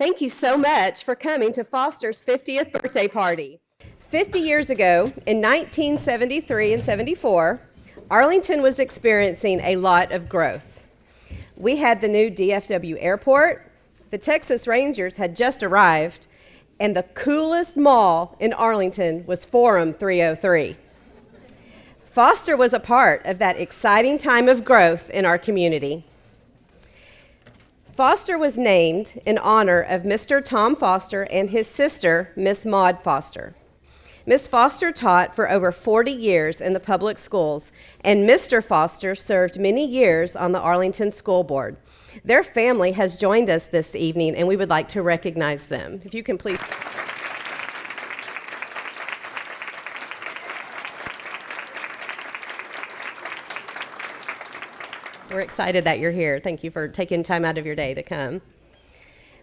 Thank you so much for coming to Foster's 50th birthday party. 50 years ago, in 1973 and 74, Arlington was experiencing a lot of growth. We had the new DFW airport, the Texas Rangers had just arrived, and the coolest mall in Arlington was Forum 303. Foster was a part of that exciting time of growth in our community. Foster was named in honor of Mr. Tom Foster and his sister, Miss Maud Foster. Miss Foster taught for over 40 years in the public schools, and Mr. Foster served many years on the Arlington School Board. Their family has joined us this evening, and we would like to recognize them. If you can please. We're excited that you're here. Thank you for taking time out of your day to come.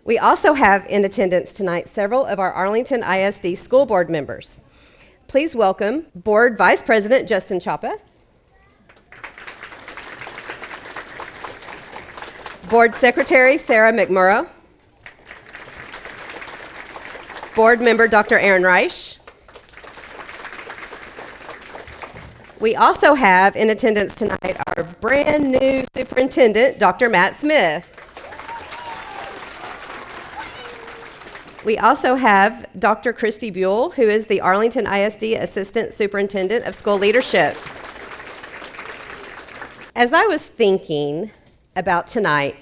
We also have in attendance tonight several of our Arlington ISD School Board members. Please welcome Board Vice President Justin Chapa, Board Secretary Sarah McMurrough, Board Member Dr. Aaron Reich. We also have in attendance tonight our brand new superintendent, Dr. Matt Smith. We also have Dr. Christy Buell, who is the Arlington ISD Assistant Superintendent of School Leadership. As I was thinking about tonight,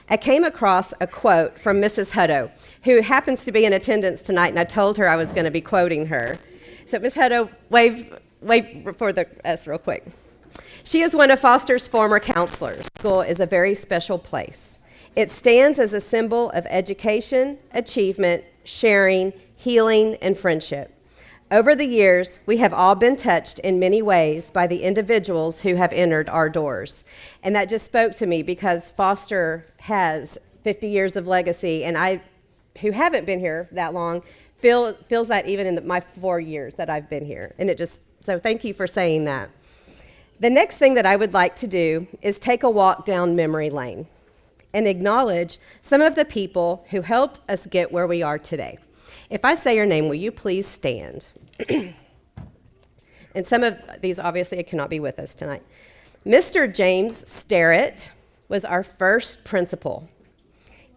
I came across a quote from Mrs. Hutto, who happens to be in attendance tonight, and I told her I was going to be quoting her. So Ms. Hutto, wave for us real quick. She is one of Foster's former counselors. School is a very special place. It stands as a symbol of education, achievement, sharing, healing, and friendship. Over the years, we have all been touched in many ways by the individuals who have entered our doors. And that just spoke to me because Foster has 50 years of legacy, and I, who haven't been here that long, feels that even in my 4 years that I've been here. And so thank you for saying that. The next thing that I would like to do is take a walk down memory lane and acknowledge some of the people who helped us get where we are today. If I say your name, will you please stand? And some of these obviously cannot be with us tonight. Mr. James Starrett was our first principal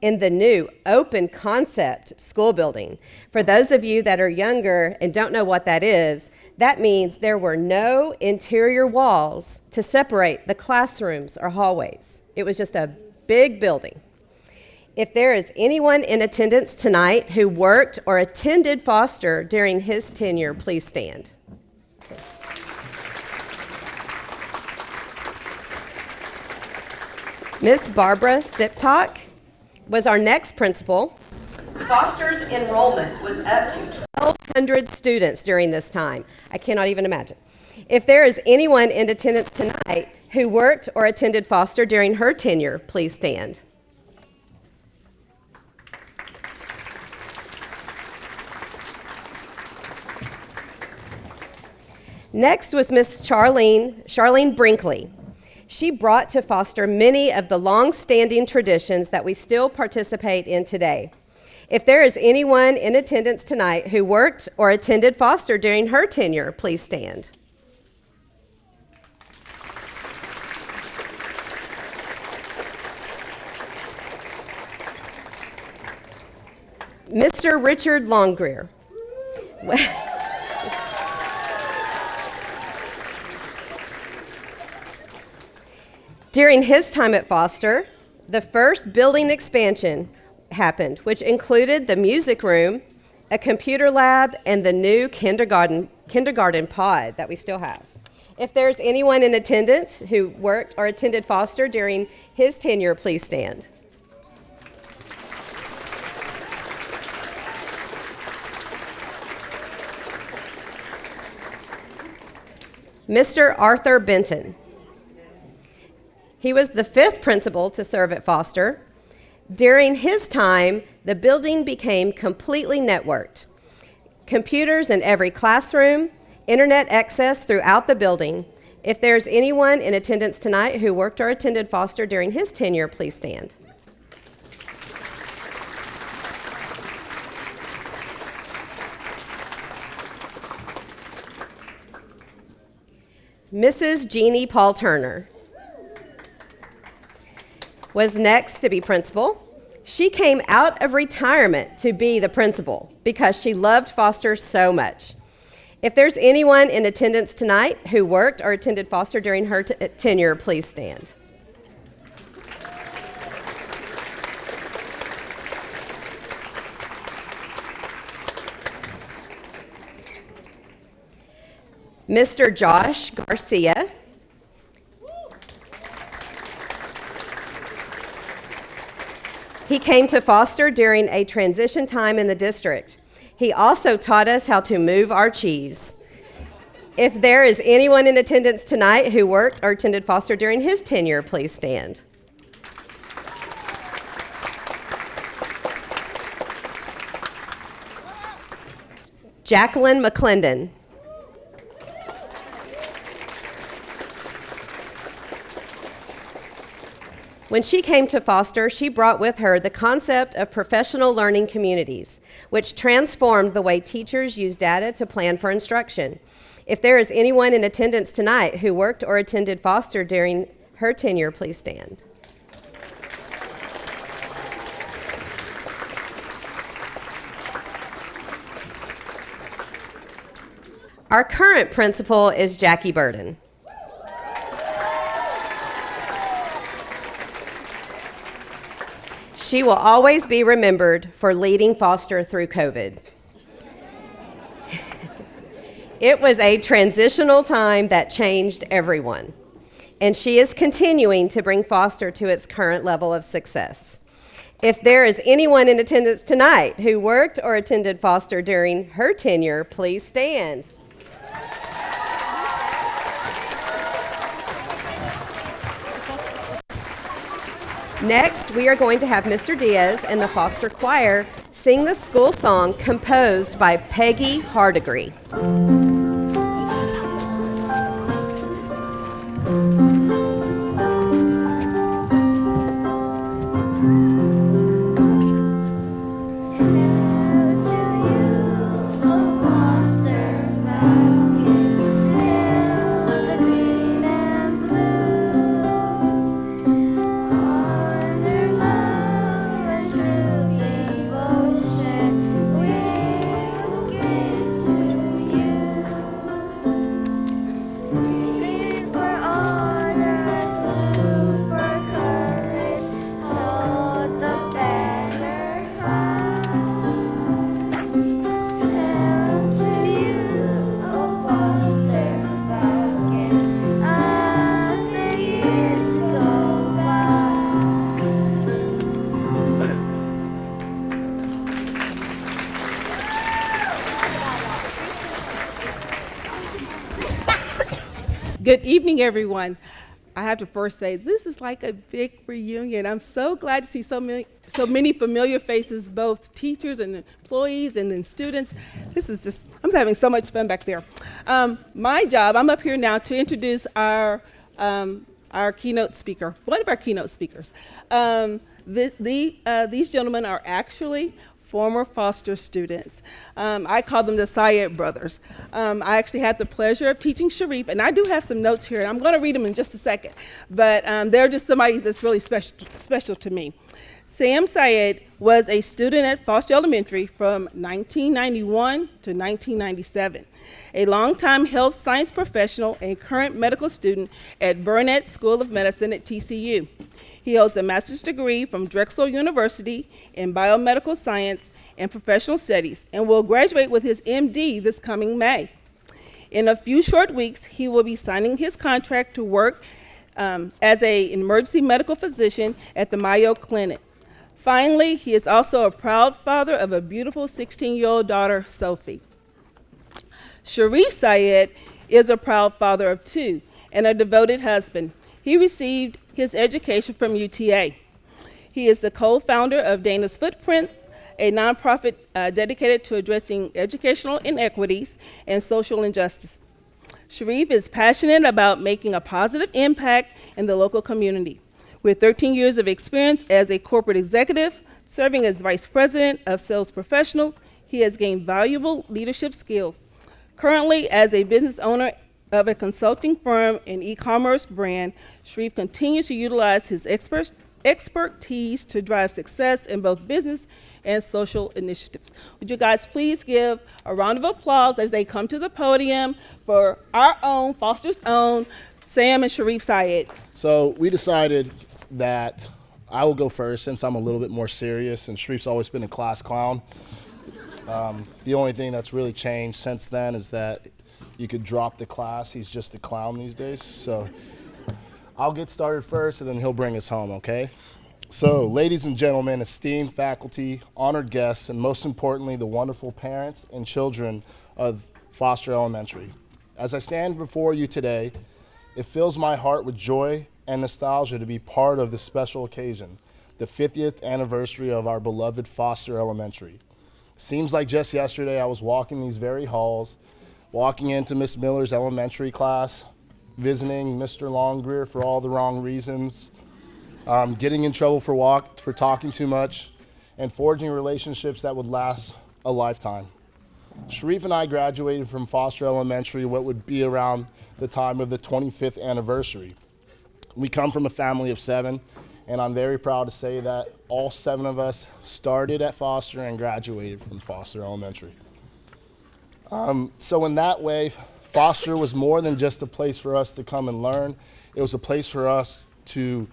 in the new open concept school building. For those of you that are younger and don't know what that is, that means there were no interior walls to separate the classrooms or hallways. It was just a big building. If there is anyone in attendance tonight who worked or attended Foster during his tenure, please stand. Miss Barbara Siptok was our next principal. Foster's enrollment was up to 1,200 students during this time. I cannot even imagine. If there is anyone in attendance tonight who worked or attended Foster during her tenure, please stand. Next was Miss Charlene Brinkley. She brought to Foster many of the long-standing traditions that we still participate in today. If there is anyone in attendance tonight who worked or attended Foster during her tenure, please stand. Mr. Richard Longrear. During his time at Foster, the first building expansion happened, which included the music room, a computer lab, and the new kindergarten pod that we still have. If there's anyone in attendance who worked or attended Foster during his tenure, please stand. Mr. Arthur Benton. He was the 5th principal to serve at Foster. During his time, the building became completely networked. Computers in every classroom, internet access throughout the building. If there's anyone in attendance tonight who worked or attended Foster during his tenure, please stand. Mrs. Jeannie Paul Turner was next to be principal. She came out of retirement to be the principal because she loved Foster so much. If there's anyone in attendance tonight who worked or attended Foster during her tenure, please stand. Mr. Josh Garcia. He came to Foster during a transition time in the district. He also taught us how to move our cheese. If there is anyone in attendance tonight who worked or attended Foster during his tenure, please stand. Jacquelyn McClendon. When she came to Foster, she brought with her the concept of professional learning communities, which transformed the way teachers use data to plan for instruction. If there is anyone in attendance tonight who worked or attended Foster during her tenure, please stand. Our current principal is Jackie Burden. She will always be remembered for leading Foster through COVID. It was a transitional time that changed everyone, and she is continuing to bring Foster to its current level of success. If there is anyone in attendance tonight who worked or attended Foster during her tenure, please stand. Next, we are going to have Mr. Diaz and the Foster Choir sing the school song composed by Peggy Hardigree. Good evening, everyone. I have to first say, this is like a big reunion. I'm so glad to see so many familiar faces, both teachers and employees and then students. This is just, I'm having so much fun back there. My job, I'm up here now to introduce our keynote speaker, one of our keynote speakers. These gentlemen are actually former Foster students. I call them the Sayad brothers. I actually had the pleasure of teaching Sharif, and I do have some notes here, and I'm going to read them in just a second, but they're just somebody that's really special to me. Sam Sayad was a student at Foster Elementary from 1991 to 1997, a longtime health science professional and current medical student at Burnett School of Medicine at TCU. He holds a master's degree from Drexel University in biomedical science and professional studies and will graduate with his MD this coming May. In a few short weeks, he will be signing his contract to work as an emergency medical physician at the Mayo Clinic. Finally, he is also a proud father of a beautiful 16-year-old daughter, Sophie. Sharif Sayad is a proud father of two and a devoted husband. He received his education from UTA. He is the co-founder of Dana's Footprint, a nonprofit dedicated to addressing educational inequities and social injustice. Sharif is passionate about making a positive impact in the local community. With 13 years of experience as a corporate executive, serving as vice president of sales professionals, he has gained valuable leadership skills. Currently, as a business owner of a consulting firm and e-commerce brand, Sharif continues to utilize his expertise to drive success in both business and social initiatives. Would you guys please give a round of applause as they come to the podium for our own, Foster's own, Sam and Sharif Sayad. So we decided that I will go first since I'm a little bit more serious, and Sharif's always been a class clown. The only thing that's really changed since then is that you could drop the class. He's just a clown these days. So I'll get started first, and then he'll bring us home, okay? So, ladies and gentlemen, esteemed faculty, honored guests, and most importantly, the wonderful parents and children of Foster Elementary. As I stand before you today, it fills my heart with joy and nostalgia to be part of this special occasion, the 50th anniversary of our beloved Foster Elementary. Seems like just yesterday I was walking these very halls, walking into Miss Miller's elementary class, visiting Mr. Longrear for all the wrong reasons, getting in trouble for talking too much, and forging relationships that would last a lifetime. Sharif and I graduated from Foster Elementary what would be around the time of the 25th anniversary. We come from a family of 7, and I'm very proud to say that all 7 of us started at Foster and graduated from Foster Elementary. So in that way, Foster was more than just a place for us to come and learn. It was a place for us to,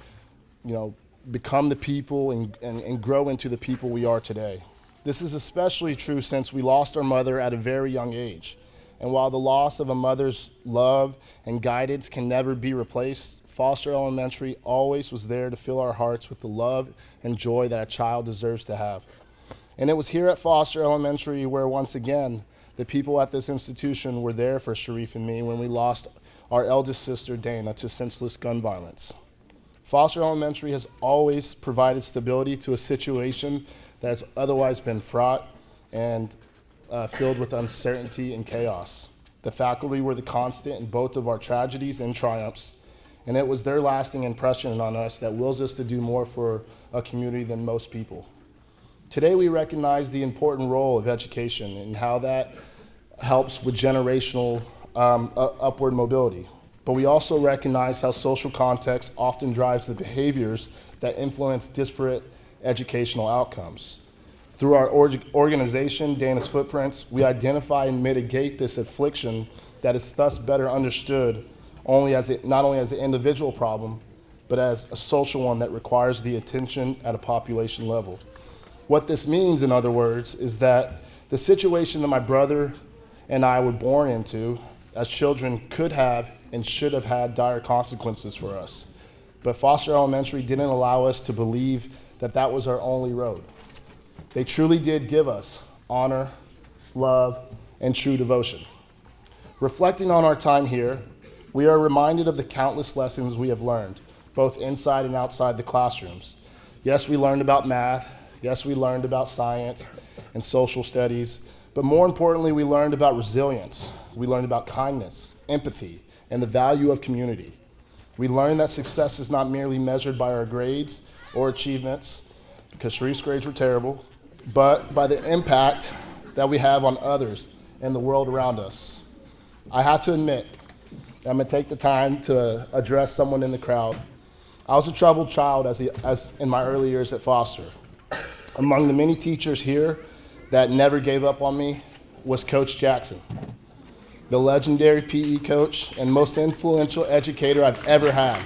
become the people and grow into the people we are today. This is especially true since we lost our mother at a very young age. And while the loss of a mother's love and guidance can never be replaced, Foster Elementary always was there to fill our hearts with the love and joy that a child deserves to have. And it was here at Foster Elementary where, once again, the people at this institution were there for Sharif and me when we lost our eldest sister, Dana, to senseless gun violence. Foster Elementary has always provided stability to a situation that has otherwise been fraught and filled with uncertainty and chaos. The faculty were the constant in both of our tragedies and triumphs, and it was their lasting impression on us that wills us to do more for a community than most people. Today we recognize the important role of education and how that helps with generational upward mobility. But we also recognize how social context often drives the behaviors that influence disparate educational outcomes. Through our organization, Dana's Footprints, we identify and mitigate this affliction that is thus better understood not only as an individual problem, but as a social one that requires the attention at a population level. What this means, in other words, is that the situation that my brother and I were born into as children could have and should have had dire consequences for us. But Foster Elementary didn't allow us to believe that that was our only road. They truly did give us honor, love, and true devotion. Reflecting on our time here, we are reminded of the countless lessons we have learned, both inside and outside the classrooms. Yes, we learned about math. Yes, we learned about science and social studies. But more importantly, we learned about resilience. We learned about kindness, empathy, and the value of community. We learned that success is not merely measured by our grades or achievements, because Sharif's grades were terrible, but by the impact that we have on others and the world around us. I have to admit, I'm going to take the time to address someone in the crowd. I was a troubled child as in my early years at Foster. Among the many teachers here that never gave up on me was Coach Jackson, the legendary PE coach and most influential educator I've ever had.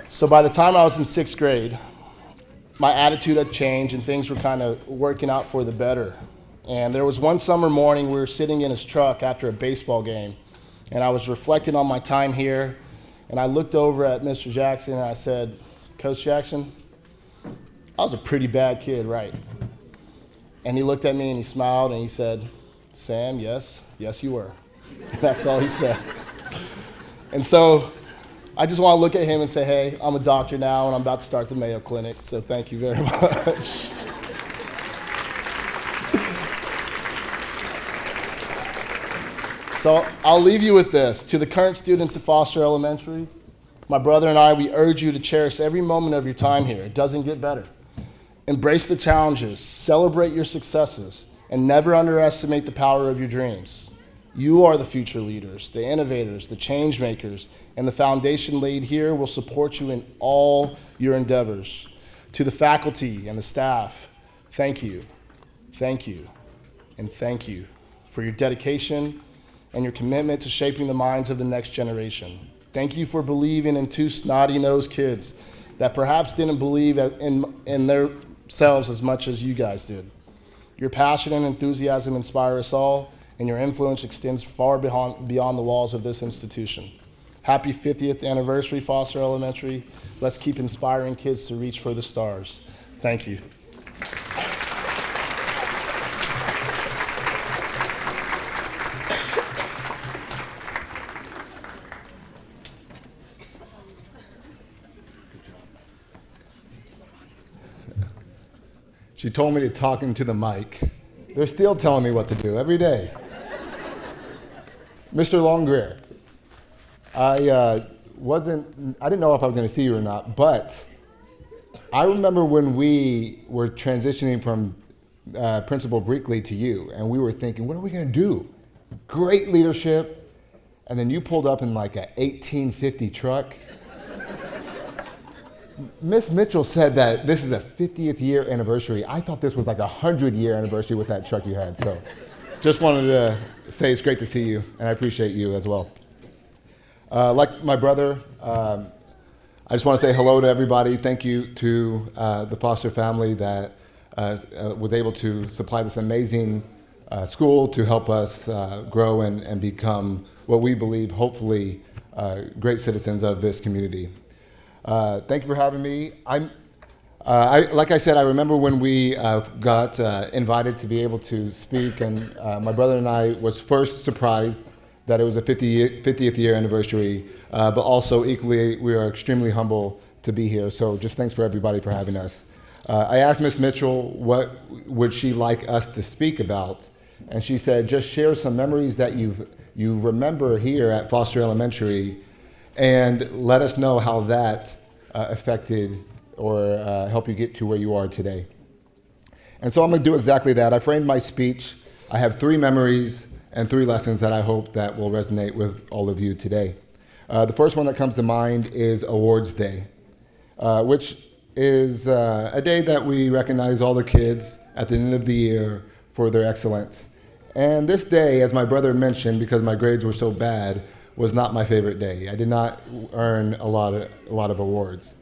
So by the time I was in 6th grade, my attitude had changed and things were kind of working out for the better. And there was one summer morning we were sitting in his truck after a baseball game, and I was reflecting on my time here, and I looked over at Mr. Jackson and I said, "Coach Jackson, I was a pretty bad kid, right?" And he looked at me and he smiled and he said, "Sam, yes you were." That's all he said. And so I just want to look at him and say, hey, I'm a doctor now and I'm about to start the Mayo Clinic, so thank you very much. So I'll leave you with this. To the current students at Foster Elementary, my brother and I, we urge you to cherish every moment of your time here. It doesn't get better. Embrace the challenges, celebrate your successes, and never underestimate the power of your dreams. You are the future leaders, the innovators, the change makers, and the foundation laid here will support you in all your endeavors. To the faculty and the staff, thank you, and thank you for your dedication and your commitment to shaping the minds of the next generation. Thank you for believing in two snotty-nosed kids that perhaps didn't believe in themselves as much as you guys did. Your passion and enthusiasm inspire us all, and your influence extends far beyond the walls of this institution. Happy 50th anniversary, Foster Elementary. Let's keep inspiring kids to reach for the stars. Thank you. She told me to talk into the mic. They're still telling me what to do every day. Mr. Longrear, I didn't know if I was going to see you or not, but I remember when we were transitioning from Principal Brinkley to you, and we were thinking, what are we going to do? Great leadership, and then you pulled up in like an 1850 truck. Miss Mitchell said that this is a 50th year anniversary. I thought this was like a 100-year anniversary with that truck you had. So just wanted to say it's great to see you, and I appreciate you as well. Like my brother, I just want to say hello to everybody. Thank you to the Foster family that was able to supply this amazing school to help us grow and become what we believe, hopefully, great citizens of this community. Thank you for having me. Like I said, I remember when we got invited to be able to speak, and my brother and I was first surprised that it was a 50th year anniversary, but also equally, we are extremely humble to be here. So just thanks for everybody for having us. I asked Ms. Mitchell what would she like us to speak about, and she said, just share some memories that you remember here at Foster Elementary, and let us know how that affected or helped you get to where you are today. And so I'm going to do exactly that. I framed my speech. I have 3 memories and 3 lessons that I hope that will resonate with all of you today. The first one that comes to mind is Awards Day, which is a day that we recognize all the kids at the end of the year for their excellence. And this day, as my brother mentioned, because my grades were so bad, was not my favorite day. I did not earn a lot of awards.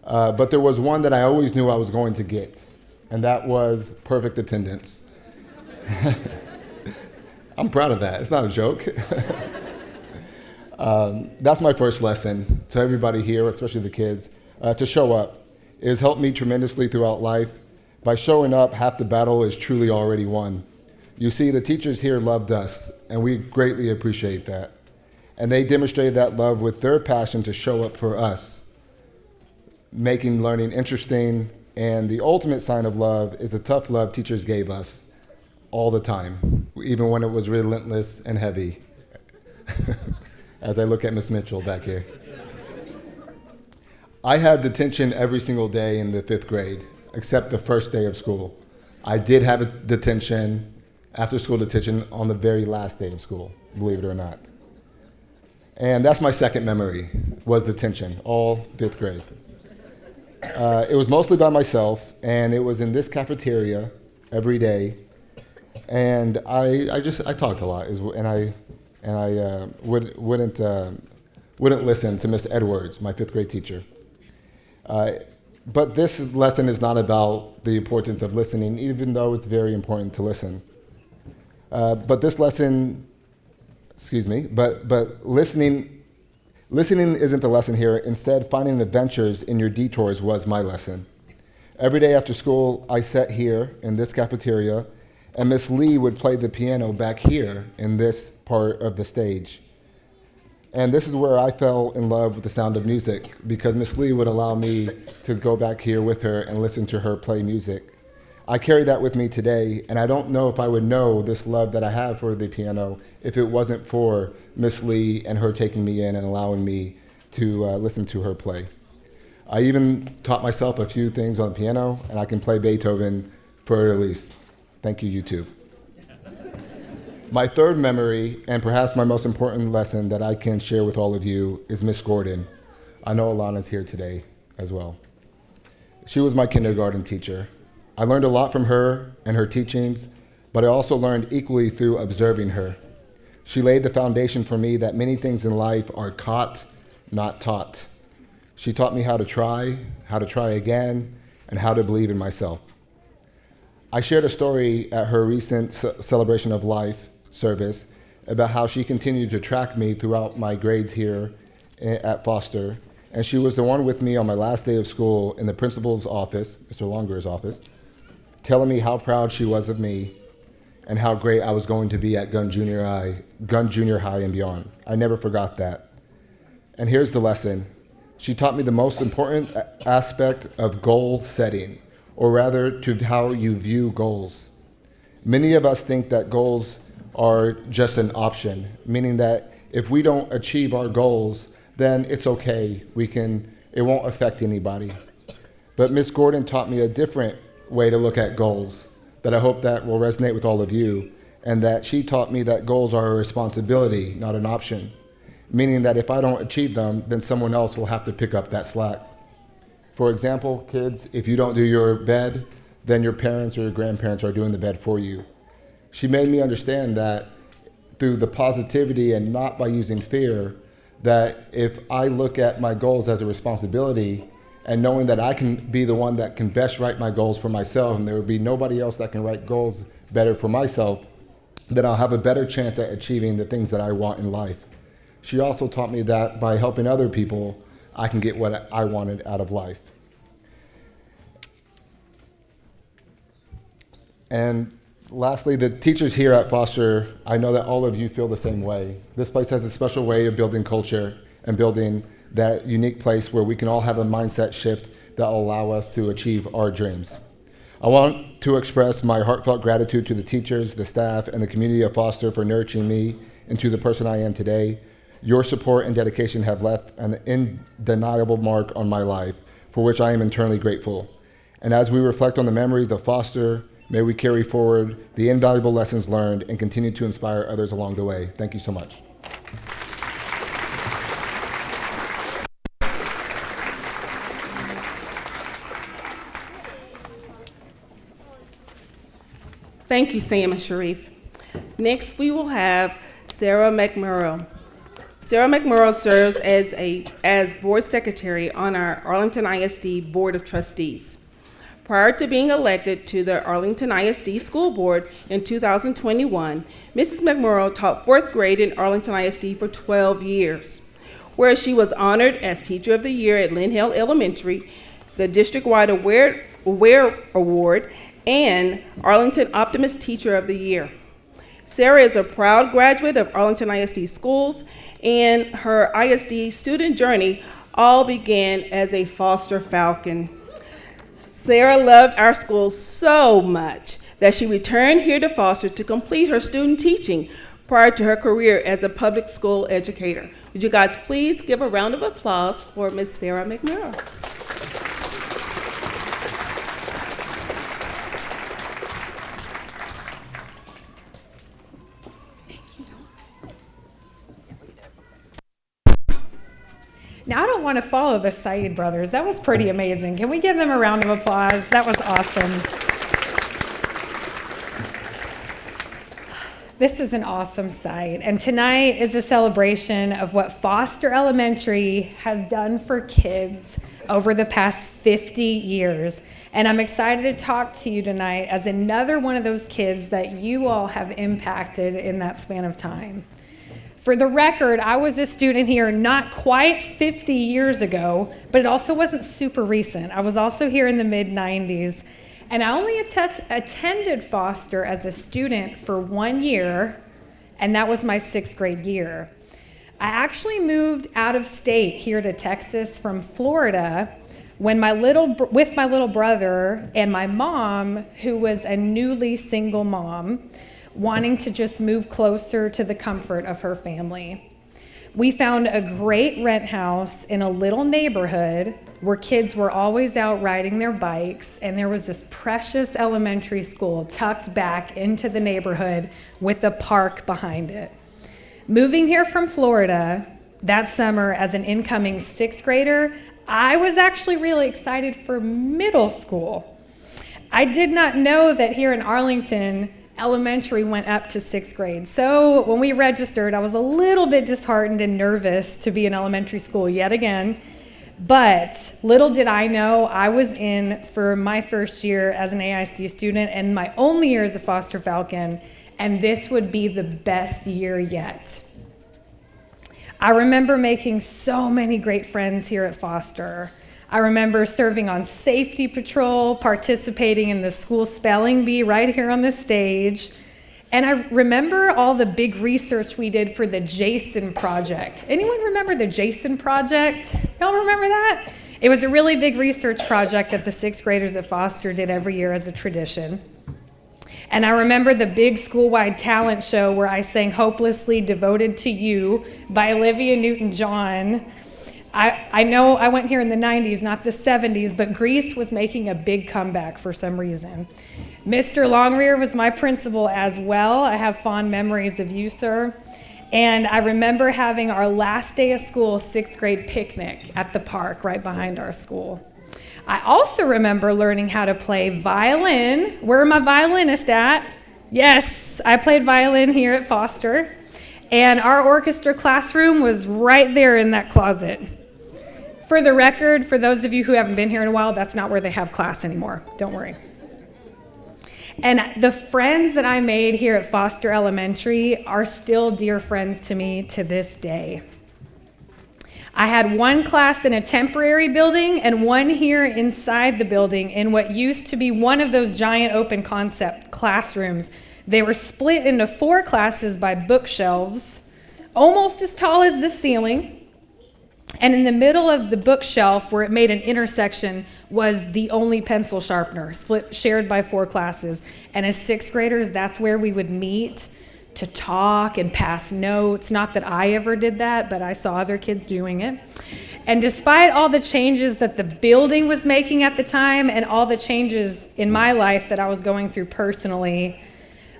But there was one that I always knew I was going to get, and that was perfect attendance. I'm proud of that. It's not a joke. That's my first lesson to everybody here, especially the kids, to show up. It has helped me tremendously throughout life. By showing up, half the battle is truly already won. You see, the teachers here loved us, and we greatly appreciate that. And they demonstrated that love with their passion to show up for us, making learning interesting. And the ultimate sign of love is the tough love teachers gave us all the time, even when it was relentless and heavy. As I look at Miss Mitchell back here. I had detention every single day in the 5th grade, except the first day of school. I did have a detention, after school detention, on the very last day of school, believe it or not. And that's my second memory, was detention, all 5th grade. It was mostly by myself, and it was in this cafeteria every day. And I talked a lot, and I wouldn't listen to Miss Edwards, my 5th grade teacher. But this lesson is not about the importance of listening, even though it's very important to listen. But this lesson, but listening isn't the lesson here. Instead, finding adventures in your detours was my lesson. Every day after school, I sat here in this cafeteria, and Miss Lee would play the piano back here in this part of the stage. And this is where I fell in love with the sound of music, because Miss Lee would allow me to go back here with her and listen to her play music. I carry that with me today, and I don't know if I would know this love that I have for the piano if it wasn't for Miss Lee and her taking me in and allowing me to listen to her play. I even taught myself a few things on the piano, and I can play Beethoven for at least. Thank you, YouTube. My third memory, and perhaps my most important lesson that I can share with all of you, is Miss Gordon. I know Alana's here today as well. She was my kindergarten teacher. I learned a lot from her and her teachings, but I also learned equally through observing her. She laid the foundation for me that many things in life are caught, not taught. She taught me how to try again, and how to believe in myself. I shared a story at her recent Celebration of Life service about how she continued to track me throughout my grades here at Foster, and she was the one with me on my last day of school in the principal's office, Mr. Longer's office, telling me how proud she was of me and how great I was going to be at Gun Junior High and beyond. I never forgot that. And here's the lesson. She taught me the most important aspect of goal setting, or rather to how you view goals. Many of us think that goals are just an option, meaning that if we don't achieve our goals, then it's okay. It won't affect anybody. But Miss Gordon taught me a different way to look at goals that I hope that will resonate with all of you, and that she taught me that goals are a responsibility, not an option, meaning that if I don't achieve them, then someone else will have to pick up that slack. For example, kids, if you don't do your bed, then your parents or your grandparents are doing the bed for you. She made me understand that through the positivity and not by using fear, that if I look at my goals as a responsibility and knowing that I can be the one that can best write my goals for myself and there will be nobody else that can write goals better for myself, then I'll have a better chance at achieving the things that I want in life. She also taught me that by helping other people, I can get what I wanted out of life. And lastly, the teachers here at Foster, I know that all of you feel the same way. This place has a special way of building culture and building that unique place where we can all have a mindset shift that will allow us to achieve our dreams. I want to express my heartfelt gratitude to the teachers, the staff, and the community of Foster for nurturing me into the person I am today. Your support and dedication have left an undeniable mark on my life, for which I am eternally grateful. And as we reflect on the memories of Foster, may we carry forward the invaluable lessons learned and continue to inspire others along the way. Thank you so much. Thank you, Sam and Sharif. Next, we will have Sarah McMurrough. Sarah McMurrough serves as board secretary on our Arlington ISD Board of Trustees. Prior to being elected to the Arlington ISD School Board in 2021, Mrs. McMurrough taught fourth grade in Arlington ISD for 12 years, where she was honored as Teacher of the Year at Lynn Hill Elementary, the district-wide Aware Award, and Arlington Optimist Teacher of the Year. Sarah is a proud graduate of Arlington ISD schools, and her ISD student journey all began as a Foster Falcon. Sarah loved our school so much that she returned here to Foster to complete her student teaching prior to her career as a public school educator. Would you guys please give a round of applause for Ms. Sarah McMurrough? Now, I don't want to follow the Sayad brothers. That was pretty amazing. Can we give them a round of applause? That was awesome. This is an awesome site, and tonight is a celebration of what Foster Elementary has done for kids over the past 50 years. And I'm excited to talk to you tonight as another one of those kids that you all have impacted in that span of time. For the record, I was a student here not quite 50 years ago, but it also wasn't super recent. I was also here in the mid-90s, and I only attended Foster as a student for 1 year, and that was my 6th grade year. I actually moved out of state here to Texas from Florida when with my little brother and my mom, who was a newly single mom, wanting to just move closer to the comfort of her family. We found a great rent house in a little neighborhood where kids were always out riding their bikes, and there was this precious elementary school tucked back into the neighborhood with a park behind it. Moving here from Florida that summer as an incoming 6th grader, I was actually really excited for middle school. I did not know that here in Arlington, elementary went up to 6th grade. So when we registered, I was a little bit disheartened and nervous to be in elementary school yet again. But little did I know, I was in for my first year as an AISD student and my only year as a Foster Falcon, and this would be the best year yet. I remember making so many great friends here at Foster. I remember serving on safety patrol, participating in the school spelling bee right here on the stage. And I remember all the big research we did for the Jason Project. Anyone remember the Jason Project? Y'all remember that? It was a really big research project that the 6th graders at Foster did every year as a tradition. And I remember the big school-wide talent show where I sang Hopelessly Devoted to You by Olivia Newton-John. I know I went here in the 90s, not the 70s, but Grease was making a big comeback for some reason. Mr. Longrear was my principal as well. I have fond memories of you, sir. And I remember having our last day of school 6th grade picnic at the park right behind our school. I also remember learning how to play violin. Where are my violinists at? Yes, I played violin here at Foster. And our orchestra classroom was right there in that closet. For the record, for those of you who haven't been here in a while, that's not where they have class anymore. Don't worry. And the friends that I made here at Foster Elementary are still dear friends to me to this day. I had one class in a temporary building and one here inside the building in what used to be one of those giant open concept classrooms. They were split into 4 classes by bookshelves, almost as tall as the ceiling. And in the middle of the bookshelf, where it made an intersection, was the only pencil sharpener, shared by 4 classes. And as 6th graders, that's where we would meet to talk and pass notes. Not that I ever did that, but I saw other kids doing it. And despite all the changes that the building was making at the time and all the changes in my life that I was going through personally,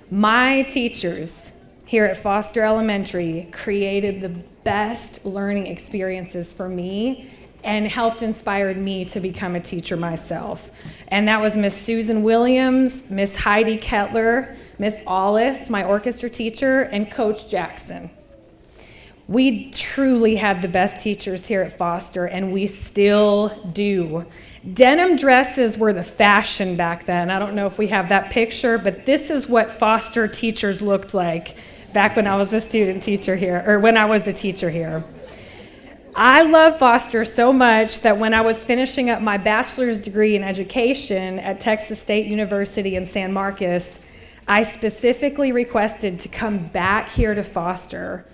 my teachers here at Foster Elementary created the best learning experiences for me and helped inspire me to become a teacher myself. And that was Miss Susan Williams, Miss Heidi Kettler, Miss Allis, my orchestra teacher, and Coach Jackson. We truly had the best teachers here at Foster, and we still do. Denim dresses were the fashion back then. I don't know if we have that picture, but this is what Foster teachers looked like back when I was a student teacher here, or when I was a teacher here. I love Foster so much that when I was finishing up my bachelor's degree in education at Texas State University in San Marcos, I specifically requested to come back here to Foster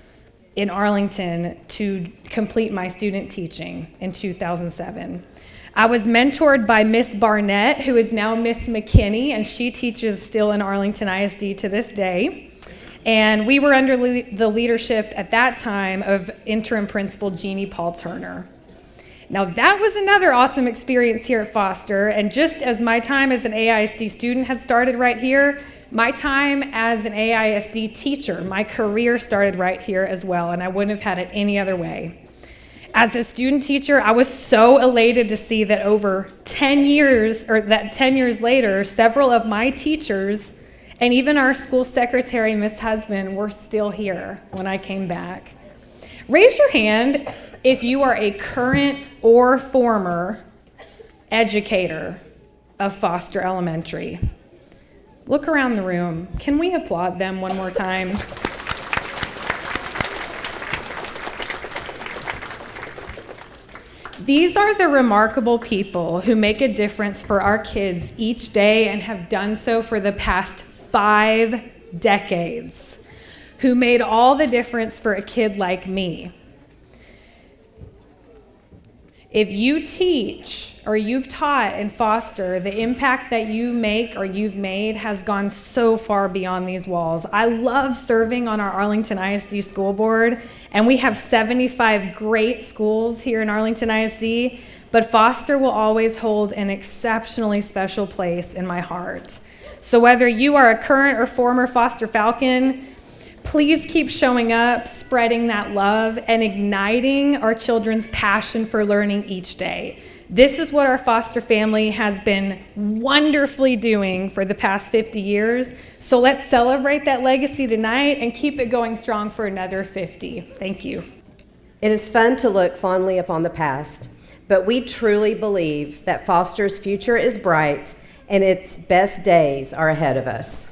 in Arlington to complete my student teaching in 2007. I was mentored by Miss Barnett, who is now Miss McKinney, and she teaches still in Arlington ISD to this day. And we were under the leadership at that time of interim principal Jeannie Paul Turner. Now that was another awesome experience here at Foster, and just as my time as an AISD student had started right here, my time as an AISD teacher, my career started right here as well, and I wouldn't have had it any other way. As a student teacher, I was so elated to see that over 10 years, or that 10 years later, several of my teachers and even our school secretary, Miss Husband, were still here when I came back. Raise your hand if you are a current or former educator of Foster Elementary. Look around the room. Can we applaud them one more time? These are the remarkable people who make a difference for our kids each day and have done so for the past 5 decades, who made all the difference for a kid like me. If you teach or you've taught in foster, the impact that you make or you've made has gone so far beyond these walls. I love serving on our Arlington ISD school board, and we have 75 great schools here in Arlington ISD, but foster will always hold an exceptionally special place in my heart. So whether you are a current or former foster Falcon, please keep showing up, spreading that love, and igniting our children's passion for learning each day. This is what our foster family has been wonderfully doing for the past 50 years. So let's celebrate that legacy tonight and keep it going strong for another 50. Thank you. It is fun to look fondly upon the past, but we truly believe that foster's future is bright and its best days are ahead of us.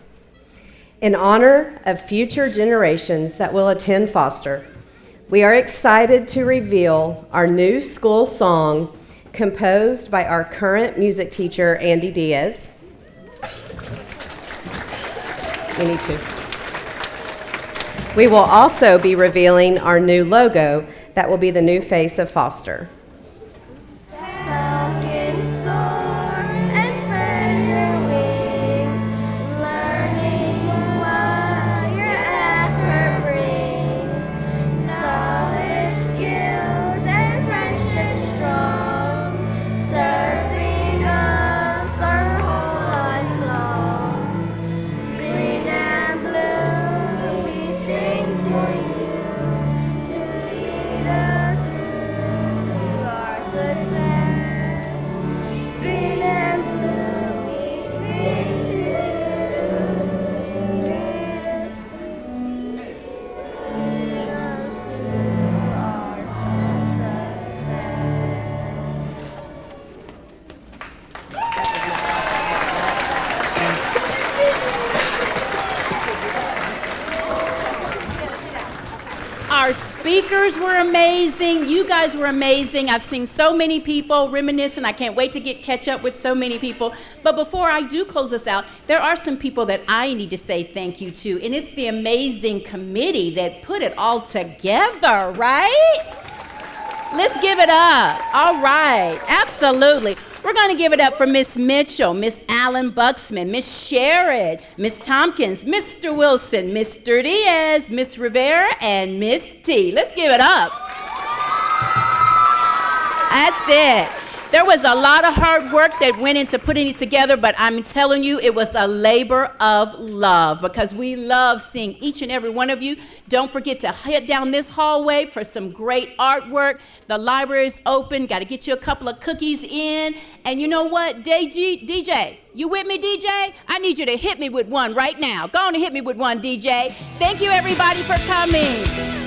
In honor of future generations that will attend foster, we are excited to reveal our new school song composed by our current music teacher, Andy Diaz. We need to. We will also be revealing our new logo that will be the new face of Foster. Our speakers were amazing. You guys were amazing. I've seen so many people reminisce, and I can't wait to catch up with so many people. But before I do close this out, there are some people that I need to say thank you to, and it's the amazing committee that put it all together, right? Let's give it up. All right, absolutely. We're going to give it up for Miss Mitchell, Miss Allen Buxman, Miss Sherrod, Miss Tompkins, Mr. Wilson, Mr. Diaz, Miss Rivera, and Miss T. Let's give it up. That's it. There was a lot of hard work that went into putting it together, but I'm telling you, it was a labor of love because we love seeing each and every one of you. Don't forget to head down this hallway for some great artwork. The library is open. Got to get you a couple of cookies in. And you know what, DJ, you with me, DJ? I need you to hit me with one right now. Go on and hit me with one, DJ. Thank you, everybody, for coming.